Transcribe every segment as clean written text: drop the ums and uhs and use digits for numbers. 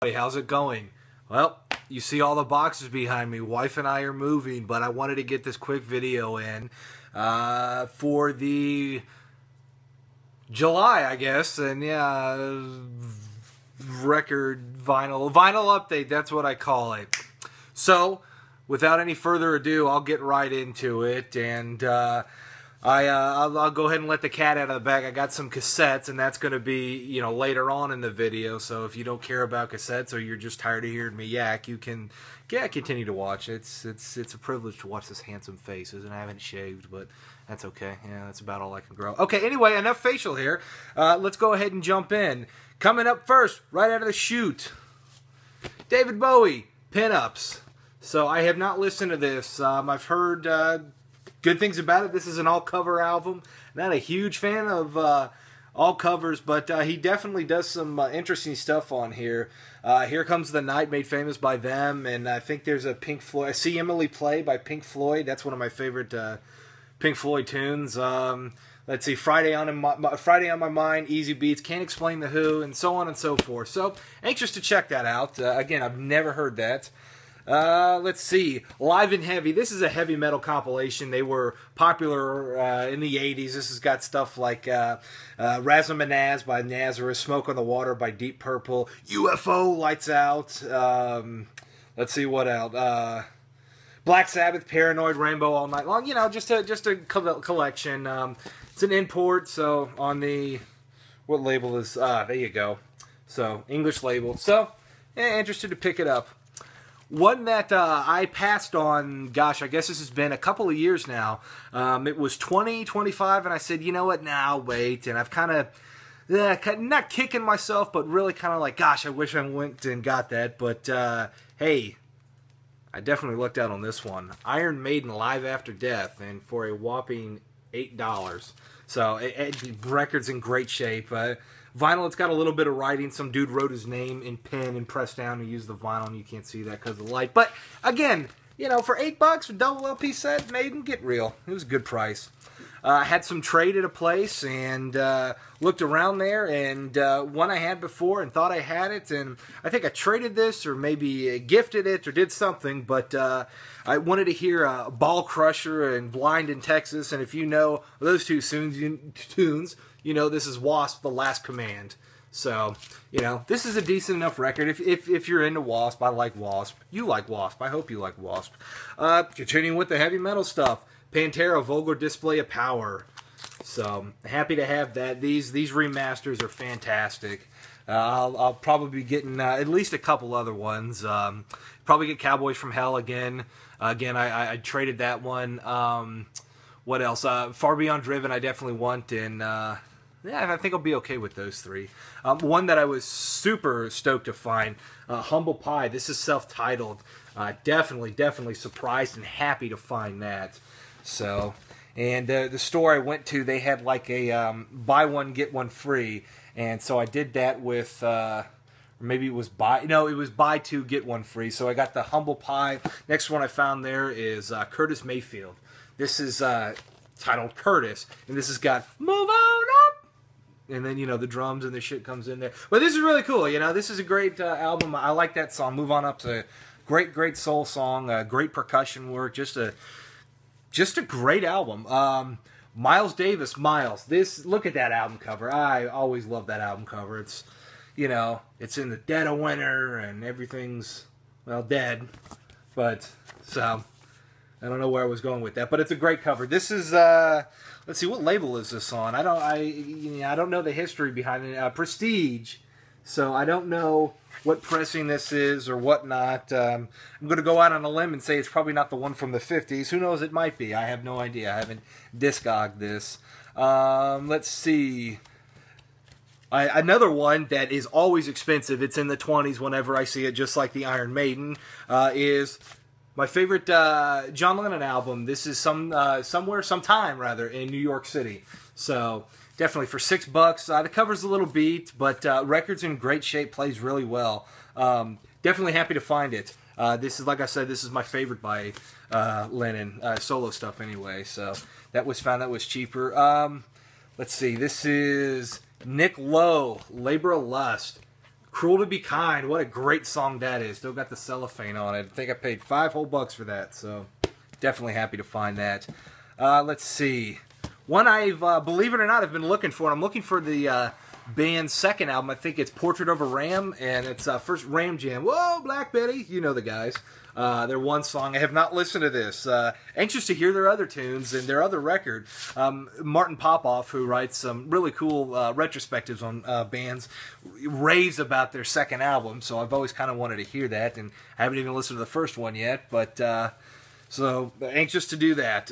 Hey, how's it going? Well, you see all the boxes behind me. Wife and I are moving, but I wanted to get this quick video in for the July, I guess, and yeah, record vinyl update. That's what I call it. So, without any further ado, I'll get right into it, and I'll go ahead and let the cat out of the bag. I got some cassettes, and that's going to be, you know, later on in the video. So if you don't care about cassettes or you're just tired of hearing me yak, you can, yeah, continue to watch. It's a privilege to watch this handsome face. I haven't shaved, but that's okay. Yeah, that's about all I can grow. Okay, anyway, enough facial hair. Let's go ahead and jump in. Coming up first, right out of the chute, David Bowie, Pinups. So I have not listened to this. I've heard good things about it. This is an all-cover album. Not a huge fan of all covers, but he definitely does some interesting stuff on here. Here Comes the Night, made famous by them, and I think there's a Pink Floyd. I See Emily Play by Pink Floyd. That's one of my favorite Pink Floyd tunes. Let's see, Friday on My Mind, Easy Beats, Can't Explain the Who, and so on and so forth. So, anxious to check that out. Again, I've never heard that. Let's see, Live and Heavy. This is a heavy metal compilation. They were popular in the 80s. This has got stuff like Razzle-Manaz by Nazareth, Smoke on the Water by Deep Purple, UFO, Lights Out. Let's see what else. Black Sabbath, Paranoid, Rainbow All Night Long. You know, just a collection. It's an import, so on the, what label is, there you go. So, English label. So, yeah, interested to pick it up. One that I passed on, gosh, I guess this has been a couple of years now. It was 2025, and I said, you know what, now wait. And I've kind of, not kicking myself, but really kind of like, gosh, I wish I went and got that. But, hey, I definitely lucked out on this one. Iron Maiden Live After Death, and for a whopping $8. So, record's in great shape. Vinyl, it's got a little bit of writing. Some dude wrote his name in pen and pressed down and used the vinyl, and you can't see that because of the light. But, again, you know, for $8 for double LP set, Maiden, get real. It was a good price. I had some trade at a place and looked around there, and one I had before and thought I had it, and I think I traded this or maybe gifted it or did something, but I wanted to hear Ball Crusher and Blind in Texas, and if you know those two tunes, you know this is Wasp, The Last Command. So, you know, this is a decent enough record. If you're into Wasp, I like Wasp. You like Wasp. I hope you like Wasp. Continuing with the heavy metal stuff. Pantera, Vulgar Display of Power. So, happy to have that. These remasters are fantastic. I'll probably be getting at least a couple other ones. Probably get Cowboys from Hell again. Again, I traded that one. What else? Far Beyond Driven I definitely want, and yeah, I think I'll be okay with those three. One that I was super stoked to find, Humble Pie. This is self-titled. Definitely surprised and happy to find that. So, and the store I went to, they had like a buy one get one free, and so I did that with, or maybe it was buy two get one free. So I got the Humble Pie. Next one I found there is Curtis Mayfield. This is titled Curtis, and this has got Move On Up, and then, you know, the drums and the shit comes in there. But this is really cool, you know. This is a great album. I like that song. Move On Up's a great soul song, great percussion work, just a great album. Miles Davis, Miles. Look at that album cover. I always love that album cover. It's, you know, it's in the dead of winter and everything's, well, dead. But, so, I don't know where I was going with that, but it's a great cover. This is, let's see, what label is this on? I don't know the history behind it. Prestige. So I don't know what pressing this is or whatnot. I'm going to go out on a limb and say it's probably not the one from the 50s. Who knows? It might be. I have no idea. I haven't discogged this. Let's see. Another one that is always expensive, it's in the 20s whenever I see it, just like the Iron Maiden, is my favorite John Lennon album. This is sometime in New York City. So definitely for $6. The cover's a little beat, but record's in great shape, plays really well. Definitely happy to find it. This is, like I said, this is my favorite by Lennon, solo stuff anyway. So that was found, that was cheaper. Let's see, this is Nick Lowe, Labor of Lust. Cruel to Be Kind. What a great song that is. Still got the cellophane on it. I think I paid $5 whole for that, so definitely happy to find that. Let's see. One I've, believe it or not, I've been looking for. I'm looking for the band's second album. I think it's Portrait of a Ram, and it's first Ram Jam. Whoa, Black Betty. You know the guys. Their one song. I have not listened to this. Anxious to hear their other tunes and their other record. Martin Popoff, who writes some really cool retrospectives on bands, raves about their second album, so I've always kind of wanted to hear that, and I haven't even listened to the first one yet, but so anxious to do that.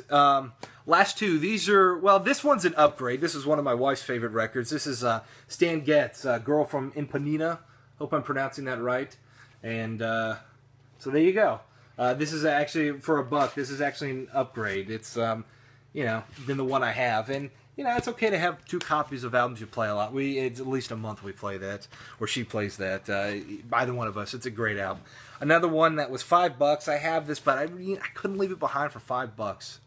Last two, these are, well, this one's an upgrade. This is one of my wife's favorite records. This is Stan Getz, Girl from Ipanema. Hope I'm pronouncing that right. And so there you go. This is actually, for $1, this is actually an upgrade. It's, you know, than the one I have. And, you know, it's okay to have 2 copies of albums you play a lot. It's at least a month we play that, or she plays that. Either one of us. It's a great album. Another one that was $5. I have this, but I couldn't leave it behind for $5.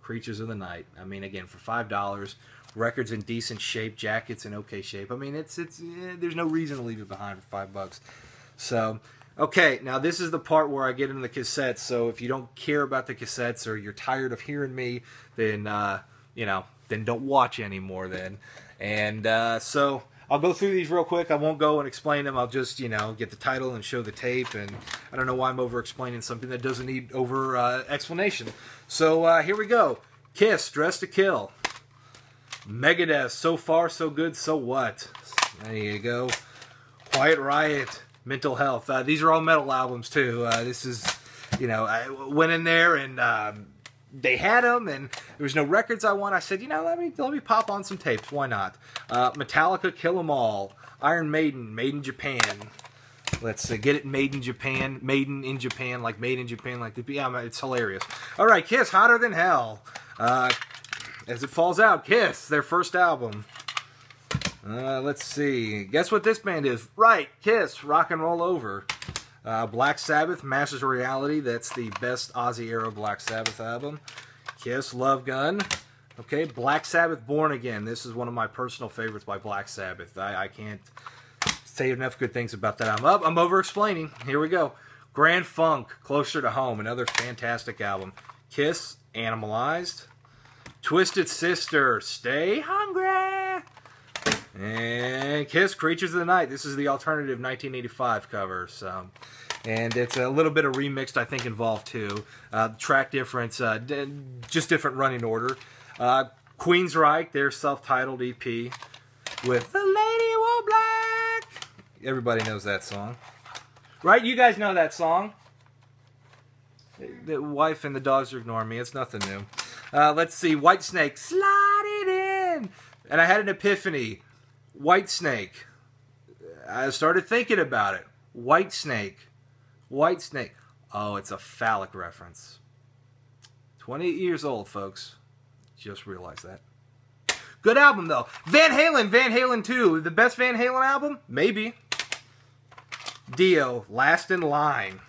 Creatures of the Night. I mean, again, for $5, records in decent shape, jackets in okay shape. I mean, there's no reason to leave it behind for $5. So, okay, now this is the part where I get into the cassettes. So if you don't care about the cassettes or you're tired of hearing me, then you know, then don't watch anymore. Then, and so I'll go through these real quick. I won't go and explain them. I'll just, you know, get the title and show the tape. And I don't know why I'm over-explaining something that doesn't need over-explanation. So here we go. Kiss, Dress to Kill. Megadeth, So Far, So Good, So What. There you go. Quiet Riot, Mental Health. These are all metal albums, too. This is, you know, I went in there and they had them, and there was no records I want. I said, you know, let me pop on some tapes. Why not? Metallica, Kill 'Em All. Iron Maiden, Made in Japan. Let's get it, Made in Japan. Maiden in Japan, like Made in Japan, like the, yeah, it's hilarious. All right, Kiss, Hotter Than Hell. As It Falls Out, Kiss, their first album. Let's see. Guess what this band is? Right, Kiss, Rock and Roll Over. Black Sabbath, Masters of Reality. That's the best Ozzy-era Black Sabbath album. Kiss, Love Gun. Okay, Black Sabbath, Born Again. This is one of my personal favorites by Black Sabbath. I can't say enough good things about that album. I'm over-explaining. Here we go. Grand Funk, Closer to Home. Another fantastic album. Kiss, Animalized. Twisted Sister, Stay Hungry. And Kiss, Creatures of the Night. This is the alternative 1985 cover. So, and it's a little bit of remixed, I think, involved too. Track difference, just different running order. Queensryche, their self-titled EP with The Lady Wore Black. Everybody knows that song, right? You guys know that song. The wife and the dogs are ignoring me. It's nothing new. Let's see. Whitesnake, Slide It In. And I had an epiphany. Whitesnake. I started thinking about it. Whitesnake. Whitesnake. Oh, it's a phallic reference. 28 years old, folks. Just realized that. Good album, though. Van Halen 2. The best Van Halen album? Maybe. Dio, Last in Line.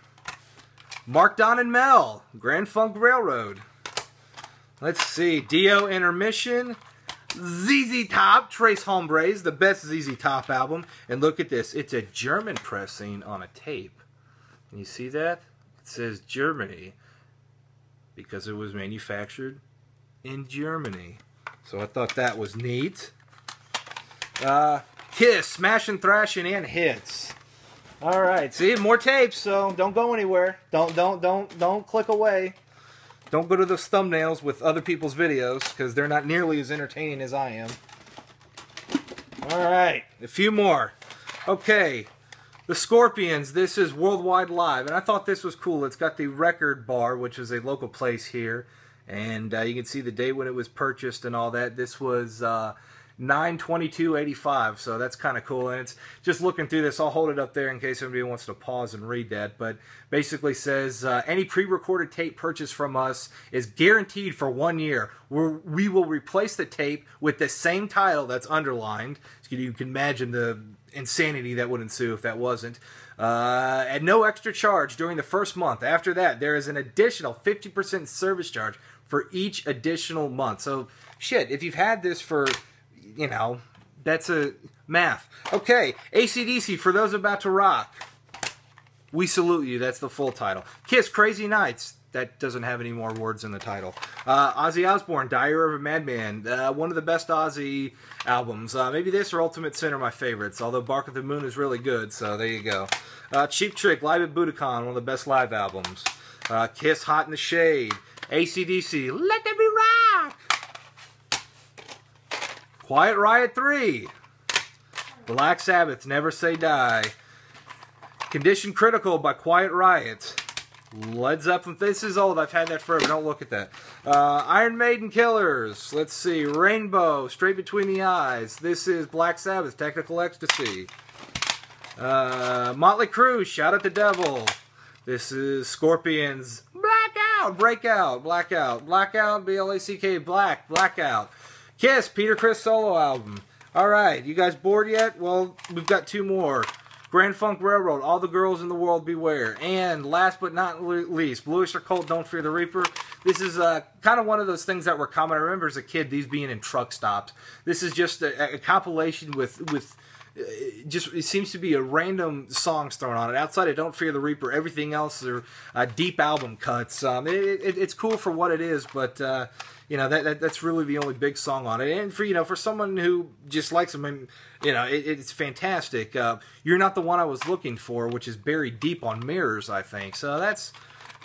Mark, Don, and Mel, Grand Funk Railroad. Let's see. Dio, Intermission. ZZ Top, Trace Hombres, the best ZZ Top album. And look at this. It's a German pressing on a tape. Can you see that? It says Germany because it was manufactured in Germany. So I thought that was neat. Kiss, Smashing, Thrashing, and Hits. All right, see, more tapes, so don't go anywhere. Don't click away. Don't go to those thumbnails with other people's videos, because they're not nearly as entertaining as I am. Alright, a few more. Okay, the Scorpions, this is Worldwide Live, and I thought this was cool. It's got the Record Bar, which is a local place here, and you can see the date when it was purchased and all that. This was 9/22/85, so that's kind of cool. And it's just looking through this, I'll hold it up there in case anybody wants to pause and read that, but basically says any pre-recorded tape purchased from us is guaranteed for 1 year. We will replace the tape with the same title that's underlined. So you can imagine the insanity that would ensue if that wasn't. At no extra charge during the first month. After that, there is an additional 50% service charge for each additional month. So shit, if you've had this for, you know, That's a math. Okay, AC/DC, For Those About to Rock. We Salute You, that's the full title. Kiss, Crazy Nights. That doesn't have any more words in the title. Ozzy Osbourne, Diary of a Madman. One of the best Ozzy albums. Maybe this or Ultimate Sin are my favorites, although Bark at the Moon is really good, so there you go. Cheap Trick, Live at Budokan, one of the best live albums. Kiss, Hot in the Shade. AC/DC, Let There Be Rock. Quiet Riot 3. Black Sabbath, Never Say Die. Condition Critical by Quiet Riot. Led Zeppelin, this is old, I've had that forever, don't look at that. Iron Maiden, Killers, let's see, Rainbow, Straight Between the Eyes. This is Black Sabbath, Technical Ecstasy. Motley Crue, Shout at the Devil. This is Scorpions, Blackout, Breakout, Blackout, Blackout, B-L-A-C-K, Blackout. Kiss, Peter Criss solo album. Alright, you guys bored yet? Well, we've got 2 more. Grand Funk Railroad, All the Girls in the World Beware. And last but not least, Blue Oyster Cult, Don't Fear the Reaper. This is kind of one of those things that were common. I remember as a kid these being in truck stops. This is just a compilation with just, it seems to be a random songs thrown on it. Outside of Don't Fear the Reaper, everything else are deep album cuts. It's cool for what it is, but you know, that's really the only big song on it. And for, for someone who just likes them, it's fantastic. You're Not the One I Was Looking For, which is buried deep on Mirrors, I think. So that's,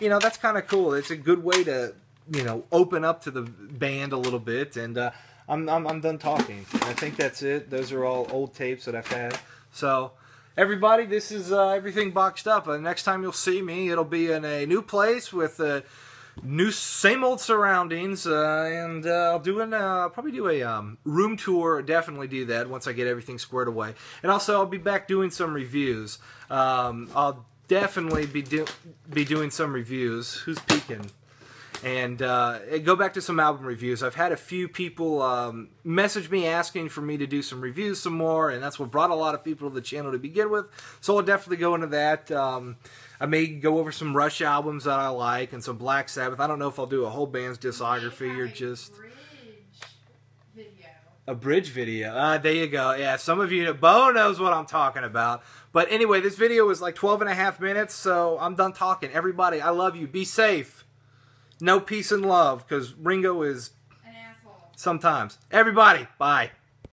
that's kind of cool. It's a good way to, open up to the band a little bit. And I'm done talking. I think that's it. Those are all old tapes that I've had. So everybody, this is everything boxed up. Next time you'll see me, it'll be in a new place with new, same old surroundings, and I'll probably do a room tour. Definitely do that once I get everything squared away. And also, I'll be back doing some reviews. I'll definitely be doing some reviews. Who's peeking? And go back to some album reviews. I've had a few people message me asking for me to do some reviews some more, and that's what brought a lot of people to the channel to begin with. So I'll definitely go into that. I may go over some Rush albums that I like and some Black Sabbath. I don't know if I'll do a whole band's discography or just a bridge video. There you go. Yeah, some of you know, Bo knows what I'm talking about. But anyway, this video is like 12.5 minutes, so I'm done talking. Everybody, I love you. Be safe. No peace and love, because Ringo is an asshole sometimes. Everybody, bye.